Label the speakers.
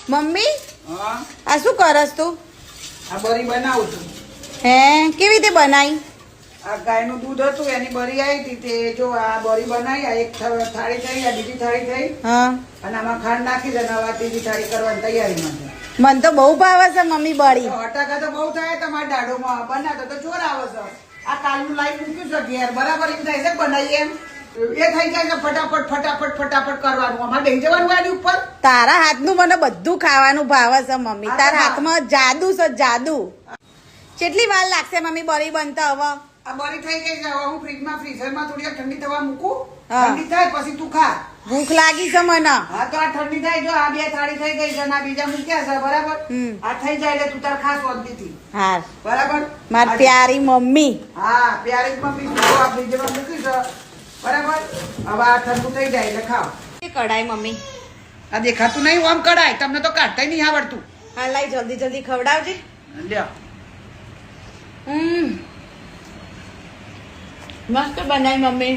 Speaker 1: Mummy
Speaker 2: હા
Speaker 1: આ શું કરસ તું?
Speaker 2: આ બરી બનાવું છું.
Speaker 1: હે કેવી રીતે બનાવી?
Speaker 2: આ ગાયનું દૂધ હતું એની બરી આવી હતી તે જો આ બરી બનાવી આ એક થાળી થઈ આ બીજી થાળી થઈ
Speaker 1: હા
Speaker 2: અને આમાં ખાંડ નાખી દે અને આ ત્રીજી થાળી કરવાની તૈયારીમાં છે.
Speaker 1: મને તો બહુ ભાવે છે મમ્મી બળી.
Speaker 2: અટાકા તો બહુ થાય તમારા દાડોમાં બનાતો તો જોર આવે છે. આ કાલનું લાઈવ મૂક્યું છે ઘેર બરાબર એમ થાય છે બનાવીએ એમ એ થઈ જાય છે ફટાફટ ફટાફટ ફટાફટ કરવાનું અમારે બેસી જવાનું ગાડી ઉપર.
Speaker 1: તારા હાથનું મને બધું ખાવાનું ભાવે છે મમ્મી. તારા હાથમાં જાદુ છે જાદુ. કેટલી વાર લાગશે મમ્મી બળી બનતા હવે?
Speaker 2: આ બરી થઈ ગઈ છે હવે હું ફ્રીજમાં ફ્રીઝરમાં થોડી વાર ઠંડી થવા મૂકું.
Speaker 1: હા.
Speaker 2: ઠંડી થાય પછી તું ખા.
Speaker 1: ભૂખ લાગી છે મને.
Speaker 2: હા તો આ ઠંડી થાય જો આ બે થાળી થઈ ગઈ છે અને આ બીજા મૂક્યા છે બરાબર. આ થઈ જાય એટલે તું તાર ખા શાંતિથી.
Speaker 1: હા
Speaker 2: બરાબર
Speaker 1: મારી પ્યારી મમ્મી.
Speaker 2: હા પ્યારી મમ્મી જો આ ફ્રીજમાં મૂકી છે બરાબર. હવે આ ઠંડુ થઈ જાય એટલે ખાઓ.
Speaker 1: કઢાઈ મમ્મી.
Speaker 2: આ દેખાતું નહીં આમ કઢાય તમને તો કાઢતા નહીં આવડતું.
Speaker 1: હા લાઈ જલ્દી જલ્દી ખવડાવજે.
Speaker 2: લ્યો
Speaker 1: મસ્ત બનાવી મમ્મી.